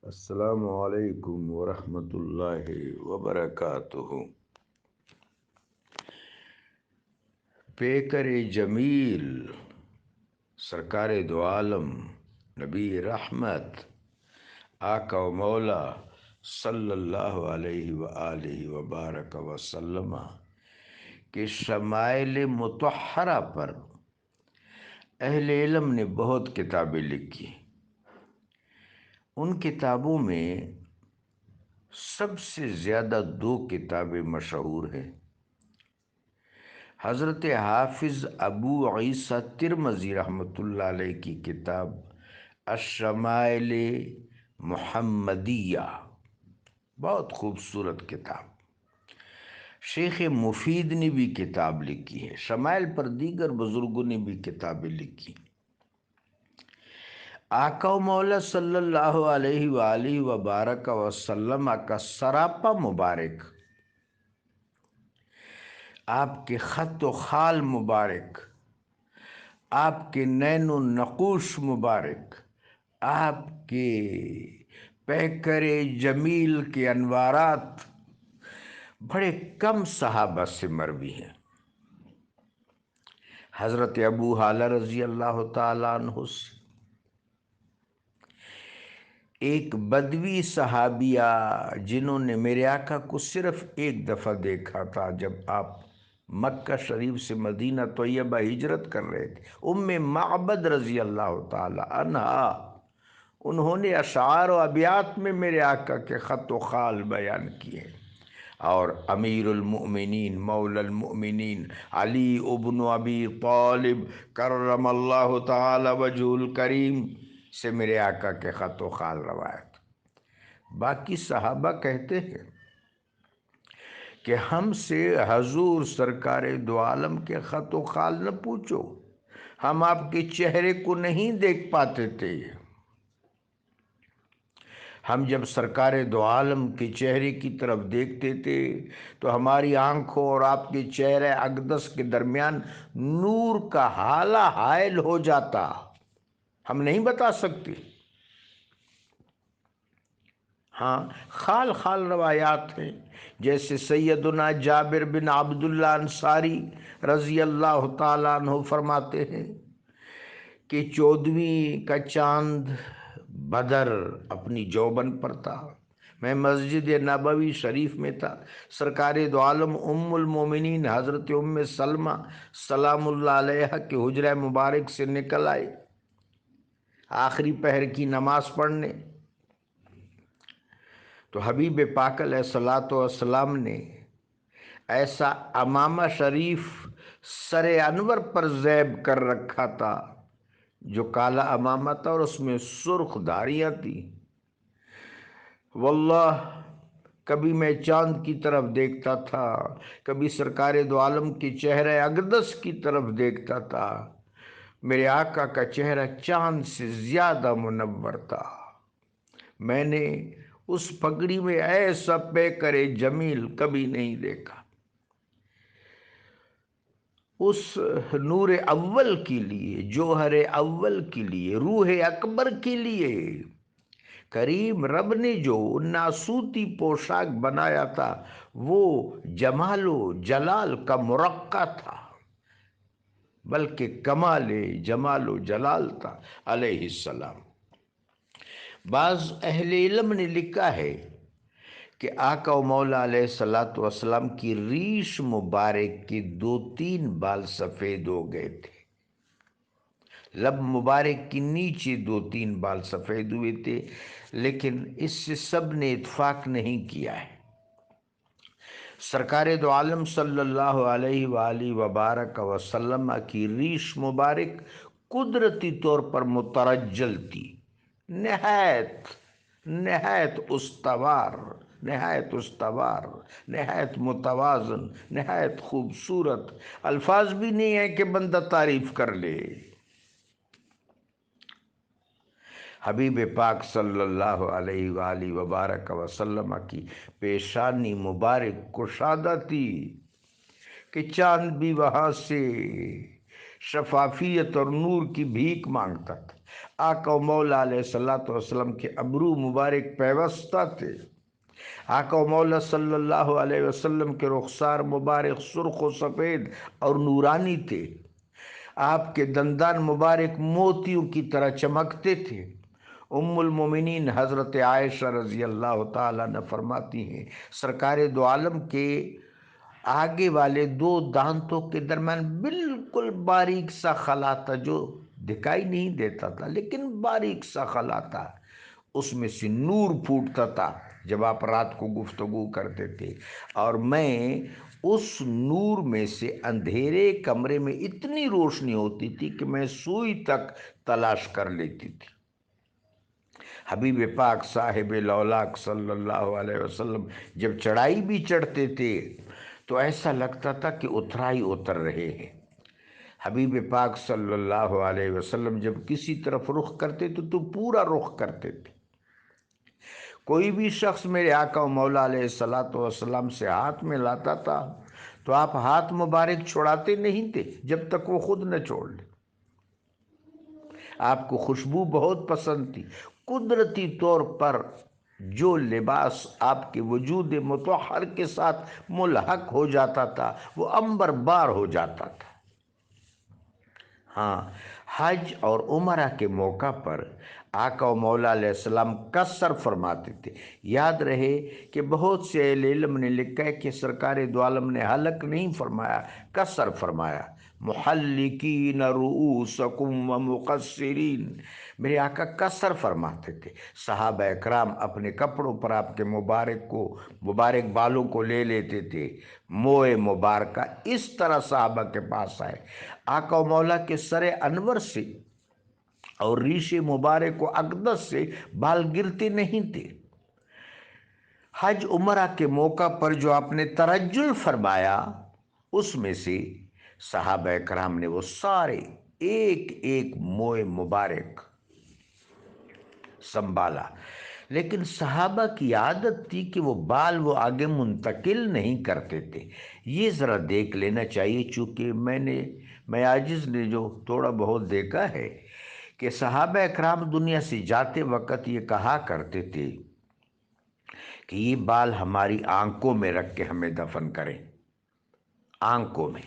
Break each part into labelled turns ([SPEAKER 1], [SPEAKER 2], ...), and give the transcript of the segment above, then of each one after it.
[SPEAKER 1] السلام علیکم ورحمۃ اللہ وبرکاتہ۔ پیکر جمیل سرکار دو عالم نبی رحمت آقا و مولا صلی اللہ علیہ وآلہ وبارک وسلم کے شمائل مطہرہ پر اہل علم نے بہت کتابیں لکھی۔ ان کتابوں میں سب سے زیادہ دو کتابیں مشہور ہیں۔ حضرت حافظ ابو عیسیٰ ترمذی رحمۃ اللہ علیہ کی کتاب الشمائل محمدیہ، بہت خوبصورت کتاب۔ شیخ مفید نے بھی کتاب لکھی ہے۔ شمائل پر دیگر بزرگوں نے بھی کتابیں لکھی۔ آقا و مولا صلی اللہ علیہ وآلہ وبارک وسلم کا سراپا مبارک، آپ کے خط و خال مبارک، آپ کے نین و نقوش مبارک، آپ کے پیکر جمیل کے انوارات بڑے کم صحابہ سے مروی ہیں۔ حضرت ابو حالہ رضی اللہ تعالیٰ عنہ سے ایک بدوی صحابیہ جنہوں نے میرے آقا کو صرف ایک دفعہ دیکھا تھا جب آپ مکہ شریف سے مدینہ طیبہ ہجرت کر رہے تھے، ام معبد رضی اللہ تعالی عنہا، انہوں نے اشعار و ابیات میں میرے آقا کے خط و خال بیان کیے، اور امیر المؤمنین مولا المؤمنین علی ابن ابی طالب کرم اللہ تعالی وجہ الکریم سے میرے آقا کے خط و خال روایت۔ باقی صحابہ کہتے ہیں کہ ہم سے حضور سرکار دو عالم کے خط و خال نہ پوچھو، ہم آپ کے چہرے کو نہیں دیکھ پاتے تھے۔ ہم جب سرکار دو عالم کے چہرے کی طرف دیکھتے تھے تو ہماری آنکھوں اور آپ کے چہرے اقدس کے درمیان نور کا حالہ حائل ہو جاتا، ہم نہیں بتا سکتے۔ ہاں، خال خال روایات ہیں، جیسے سیدنا جابر بن عبداللہ انصاری رضی اللہ تعالیٰ عنہ فرماتے ہیں کہ 14ویں کا چاند بدر اپنی جوبن پر تھا، میں مسجد نبوی شریف میں تھا، سرکار دو عالم ام المومنین حضرت ام سلمہ سلام اللہ علیہ کے حجرہ مبارک سے نکل آئے آخری پہر کی نماز پڑھنے، تو حبیب پاک علیہ الصلاۃ والسلام نے ایسا امامہ شریف سر انور پر زیب کر رکھا تھا جو کالا امامہ تھا اور اس میں سرخ دھاریاں تھیں۔ واللہ کبھی میں چاند کی طرف دیکھتا تھا، کبھی سرکار دو عالم کے چہرے اقدس کی طرف دیکھتا تھا، میرے آقا کا چہرہ چاند سے زیادہ منور تھا۔ میں نے اس پگڑی میں ایسا پیکر جمیل کبھی نہیں دیکھا۔ اس نور اول کے لیے، جوہر اول کے لیے، روح اکبر کے لیے کریم رب نے جو ناسوتی پوشاک بنایا تھا وہ جمال و جلال کا مرقع تھا، بلکہ کمال جمال و جلال تھا علیہ السلام۔ بعض اہل علم نے لکھا ہے کہ آقا و مولا علیہ السلام کی ریش مبارک کے 2-3 بال سفید ہو گئے تھے، لب مبارک کی نیچے 2-3 بال سفید ہوئے تھے، لیکن اس سے سب نے اتفاق نہیں کیا ہے۔ سرکار دو عالم صلی اللہ علیہ وآلہ وبارک وسلم کی ریش مبارک قدرتی طور پر مترجل تھی، نہایت استوار، نہایت متوازن، نہایت خوبصورت، الفاظ بھی نہیں ہے کہ بندہ تعریف کر لے۔ حبیب پاک صلی اللہ علیہ وآلہ وبارک وسلم کی پیشانی مبارک کشادہ تھی کہ چاند بھی وہاں سے شفافیت اور نور کی بھیک مانگتا تھا۔ آقا و مولا علیہ الصلوۃ والسلام کے ابرو مبارک پیوستہ تھے۔ آقا و مولا صلی اللہ علیہ وسلم کے رخسار مبارک سرخ و سفید اور نورانی تھے۔ آپ کے دندان مبارک موتیوں کی طرح چمکتے تھے۔ ام المومنین حضرت عائشہ رضی اللہ تعالیٰ نے فرماتی ہیں، سرکار دو عالم کے آگے والے دو دانتوں کے درمیان بالکل باریک سا خلا تھا جو دکھائی نہیں دیتا تھا، لیکن باریک سا خلا تھا، اس میں سے نور پھوٹتا تھا جب آپ رات کو گفتگو کرتے تھے، اور میں اس نور میں سے اندھیرے کمرے میں اتنی روشنی ہوتی تھی کہ میں سوئی تک تلاش کر لیتی تھی۔ حبیب پاک صاحب لولاک صلی اللہ علیہ وسلم جب چڑھائی بھی چڑھتے تھے تو ایسا لگتا تھا کہ اترائی اتر رہے ہیں۔ حبیب پاک صلی اللہ علیہ وسلم جب کسی طرف رخ کرتے تو پورا رخ کرتے تھے۔ کوئی بھی شخص میرے آقا و مولا علیہ الصلوۃ والسلام سے ہاتھ میں لاتا تھا تو آپ ہاتھ مبارک چھوڑاتے نہیں تھے جب تک وہ خود نہ چھوڑ لے۔ آپ کو خوشبو بہت پسند تھی۔ قدرتی طور پر جو لباس آپ کے وجود مطہر کے ساتھ ملحق ہو جاتا تھا وہ عنبر بار ہو جاتا تھا۔ ہاں، حج اور عمرہ کے موقع پر آقا و مولا علیہ السلام قصر فرماتے تھے۔ یاد رہے کہ بہت سے اہل علم نے لکھا ہے کہ سرکار دو عالم نے حلق نہیں فرمایا، قصر فرمایا۔ محلقین رؤوسکم ومقصرین، میرے آقا قصر فرماتے تھے۔ صحابہ اکرام اپنے کپڑوں پر آپ کے مبارک بالوں کو لے لیتے تھے۔ موئے مبارکہ اس طرح صحابہ کے پاس آئے، آقا و مولا کے سر انور سے اور ریش مبارک و اقدس سے بال گرتے نہیں تھے۔ حج عمرہ کے موقع پر جو آپ نے ترجل فرمایا اس میں سے صحابہ کرام نے وہ سارے ایک ایک موئے مبارک سنبھالا، لیکن صحابہ کی عادت تھی کہ وہ بال وہ آگے منتقل نہیں کرتے تھے۔ یہ ذرا دیکھ لینا چاہیے، چونکہ میں عاجز نے جو تھوڑا بہت دیکھا ہے کہ صحابہ اکرام دنیا سے جاتے وقت یہ کہا کرتے تھے کہ یہ بال ہماری آنکھوں میں رکھ کے ہمیں دفن کریں، آنکھوں میں۔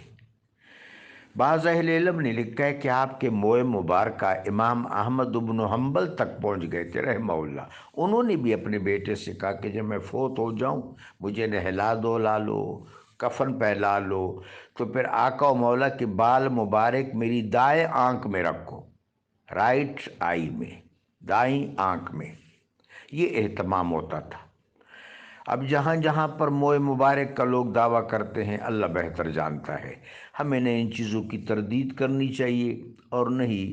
[SPEAKER 1] بعض اہل علم نے لکھا ہے کہ آپ کے موئے مبارکہ امام احمد بن حنبل تک پہنچ گئے تھے رحمہ اللہ۔ انہوں نے بھی اپنے بیٹے سے کہا کہ جب میں فوت ہو جاؤں مجھے نہلا دھلا لو، کفن پہلا لو، تو پھر آقا و مولا کے بال مبارک میری دائیں آنکھ میں رکھو، رائٹ آئی میں، دائیں آنکھ میں۔ یہ اہتمام ہوتا تھا۔ اب جہاں جہاں پر موئے مبارک کا لوگ دعویٰ کرتے ہیں اللہ بہتر جانتا ہے، ہمیں نہ ان چیزوں کی تردید کرنی چاہیے اور نہ ہی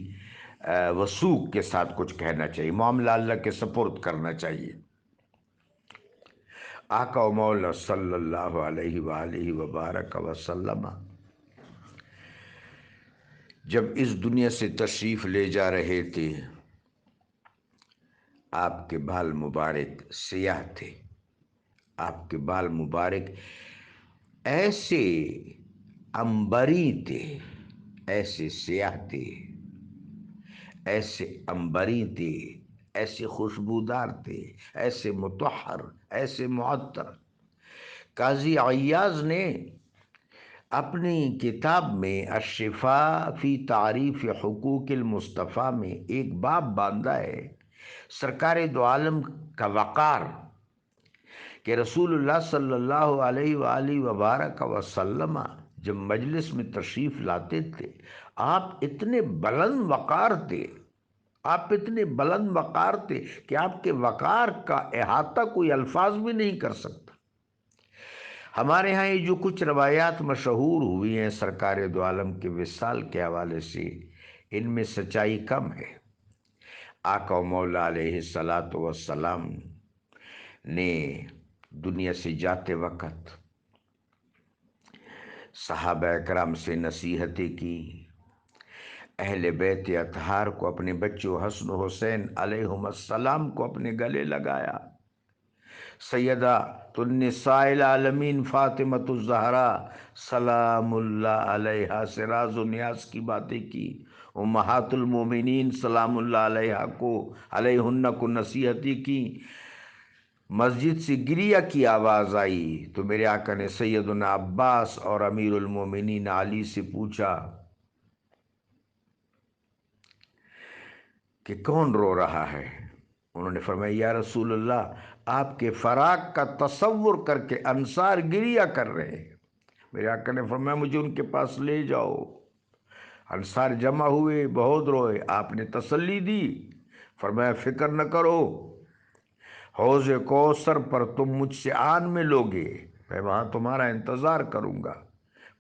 [SPEAKER 1] وثوق کے ساتھ کچھ کہنا چاہیے، معاملہ اللہ کے سپرد کرنا چاہیے۔ آقا و مولا صلی اللہ علیہ وآلہ وبارک وسلم جب اس دنیا سے تشریف لے جا رہے تھے آپ کے بال مبارک سیاہ تھے۔ آپ کے بال مبارک ایسے عنبری تھے، ایسے سیاہ تھے، ایسے عنبری تھے، ایسے خوشبودار تھے، ایسے مطہر، ایسے معطر۔ قاضی عیاض نے اپنی کتاب میں الشفاء فی تعریف حقوق المصطفیٰ میں ایک باب باندھا ہے، سرکار دو عالم کا وقار، کہ رسول اللہ صلی اللہ علیہ وآلہ وبارک وسلم جب مجلس میں تشریف لاتے تھے آپ اتنے بلند وقار تھے، آپ اتنے بلند وقار تھے کہ آپ کے وقار کا احاطہ کوئی الفاظ بھی نہیں کر سکتا۔ ہمارے ہاں یہ جو کچھ روایات مشہور ہوئی ہیں سرکار دو عالم کے وصال کے حوالے سے، ان میں سچائی کم ہے۔ آقا و مولا علیہ الصلوۃ والسلام نے دنیا سے جاتے وقت صحابہ اکرام سے نصیحتیں کی، اہل بیت اطہار کو، اپنے بچوں حسن و حسین علیہم السلام کو اپنے گلے لگایا، سیدہ النساء العالمین فاطمۃ الزہرا سلام اللہ علیہا سے راز و نیاز کی باتیں کی، امہات المومنین سلام اللہ علیہ کو علیہن کو نصیحتی کی، مسجد سے گریہ کی آواز آئی تو میرے آقا نے سیدنا عباس اور امیر المومنین علی سے پوچھا کہ کون رو رہا ہے؟ انہوں نے فرمایا یا رسول اللہ، آپ کے فراق کا تصور کر کے انصار گریہ کر رہے ہیں۔ میرے آقا نے فرمایا مجھے ان کے پاس لے جاؤ۔ انصار جمع ہوئے، بہت روئے، آپ نے تسلی دی، فرمایا فکر نہ کرو، حوض کوثر پر تم مجھ سے آن میں لوگے، میں وہاں تمہارا انتظار کروں گا۔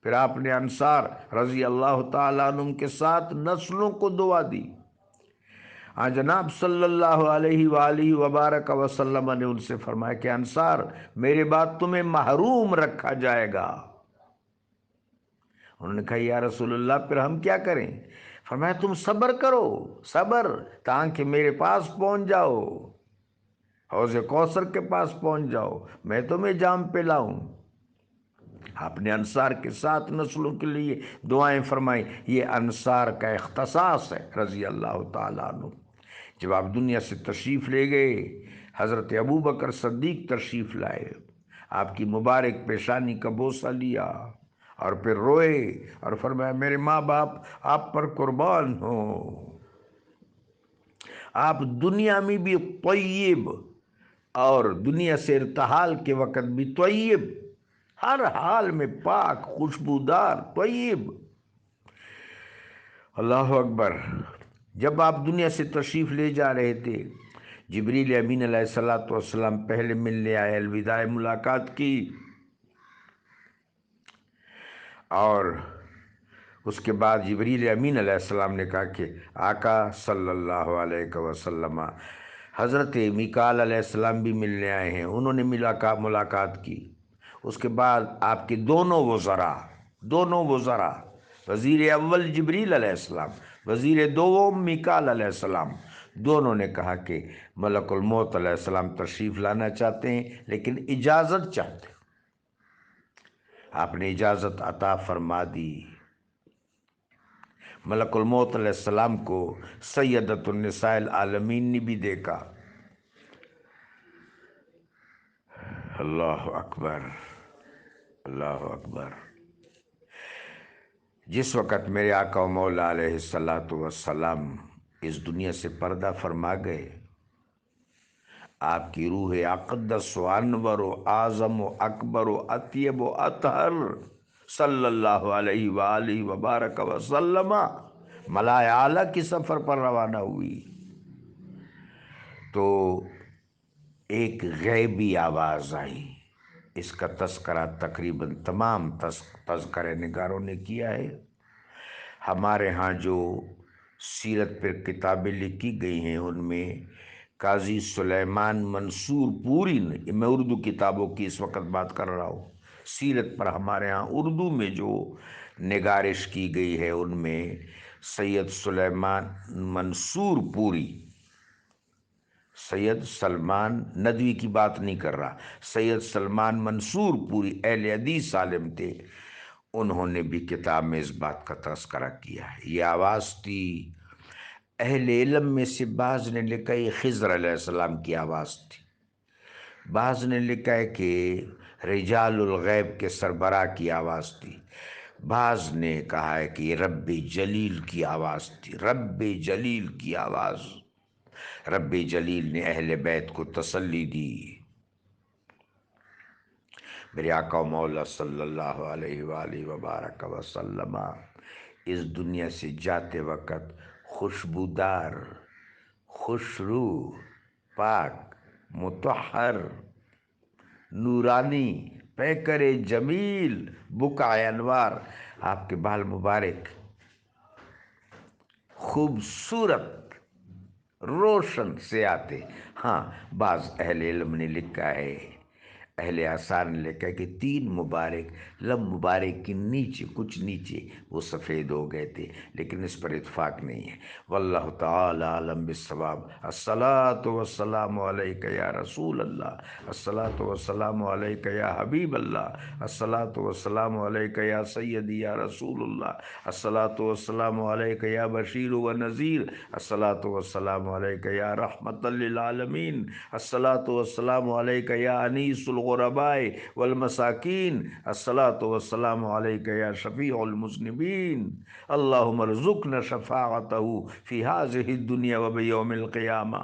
[SPEAKER 1] پھر آپ نے انصار رضی اللہ تعالیٰ عنہ کے ساتھ نسلوں کو دعا دی۔ جناب صلی اللہ علیہ وآلہ وبارک وسلم نے ان سے فرمایا کہ انصار، میرے بعد تمہیں محروم رکھا جائے گا۔ انہوں نے کہا یا رسول اللہ پھر ہم کیا کریں؟ فرمایا تم صبر کرو، صبر، تاکہ میرے پاس پہنچ جاؤ، حوض کوثر کے پاس پہنچ جاؤ، میں تمہیں جام پلاؤں۔ آپ نے انصار کے ساتھ نسلوں کے لیے دعائیں فرمائیں۔ یہ انصار کا اختصاص ہے رضی اللہ تعالیٰ عنہ۔ جب آپ دنیا سے تشریف لے گئے، حضرت ابوبکر صدیق تشریف لائے، آپ کی مبارک پیشانی کا بوسہ لیا اور پھر روئے اور فرمایا میرے ماں باپ آپ پر قربان ہوں، آپ دنیا میں بھی طیب اور دنیا سے ارتحال کے وقت بھی طیب، ہر حال میں پاک، خوشبودار، طیب۔ اللہ اکبر۔ جب آپ دنیا سے تشریف لے جا رہے تھے، جبریل امین علیہ السلام پہلے ملنے آئے، الوداع ملاقات کی، اور اس کے بعد جبریل امین علیہ السلام نے کہا کہ آقا صلی اللہ علیہ وسلم، حضرت میکال علیہ السلام بھی ملنے آئے ہیں، انہوں نے ملاقات کی۔ اس کے بعد آپ کے دونوں وزراء، وزیر اول جبریل علیہ السلام، وزیر دوم میکال علیہ السلام، دونوں نے کہا کہ ملک الموت علیہ السلام تشریف لانا چاہتے ہیں لیکن اجازت چاہتے ہیں۔ آپ نے اجازت عطا فرما دی۔ ملک الموت علیہ السلام کو سیدۃ النساء العالمین نے بھی دیکھا۔ اللہ اکبر، اللہ اکبر۔ جس وقت میرے آقا و مولا علیہ السلام اس دنیا سے پردہ فرما گئے، آپ کی روح اقدس و انور و اعظم و اکبر و اطیب و اطہر صلی اللہ علیہ وآلہ وبارک وسلم ملائے اعلیٰ کی سفر پر روانہ ہوئی تو ایک غیبی آواز آئی۔ اس کا تذکرہ تقریباً تمام تذکرہ نگاروں نے کیا ہے۔ ہمارے ہاں جو سیرت پر کتابیں لکھی گئی ہیں ان میں قاضی سلیمان منصور پوری نے، میں اردو کتابوں کی اس وقت بات کر رہا ہوں، سیرت پر ہمارے ہاں اردو میں جو نگارش کی گئی ہے ان میں سید سلیمان منصور پوری، سید سلمان ندوی کی بات نہیں کر رہا، سید سلمان منصور پوری اہل حدیث عالم تھے، انہوں نے بھی کتاب میں اس بات کا تذکرہ کیا ہے۔ یہ آواز تھی، اہل علم میں سے بعض نے لکھا یہ خضر علیہ السلام کی آواز تھی، بعض نے لکھا ہے کہ رجال الغیب کے سربراہ کی آواز تھی، بعض نے کہا ہے کہ یہ رب جلیل کی آواز تھی، رب جلیل کی آواز۔ رب جلیل نے اہل بیت کو تسلی دی۔ میرے آقا و مولا صلی اللہ علیہ وآلہ وبارک وسلم اس دنیا سے جاتے وقت خوشبودار، خوشرو، پاک، مطہر، نورانی، پیکر جمیل، بقع انوار، آپ کے بال مبارک خوبصورت روشن سے آتے۔ ہاں بعض اہل علم نے لکھا ہے اہل آثار نے لکھا ہے کہ 3 مبارک لب مبارک کے نیچے کچھ نیچے وہ سفید ہو گئے تھے، لیکن اس پر اتفاق نہیں ہے۔ واللہ تعالی عالم بالصواب۔ الصلاۃ والسلام علیک یا رسول اللہ، الصلاۃ والسلام علیک یا حبیب اللہ، الصلاۃ والسلام علیک یا سیدی یا رسول اللہ، الصلاۃ والسلام علیک یا بشیر و نذیر، الصلاۃ والسلام علیک یا رحمت للعالمین، الصلاۃ والسلام علیک یا انیس الغرباء والمساکین، الصلاۃ والسلام علیک یا شفیع المذنبین، اللہم ارزقنا شفاعتہ فی ہذہ الدنیا و بیوم القیامہ۔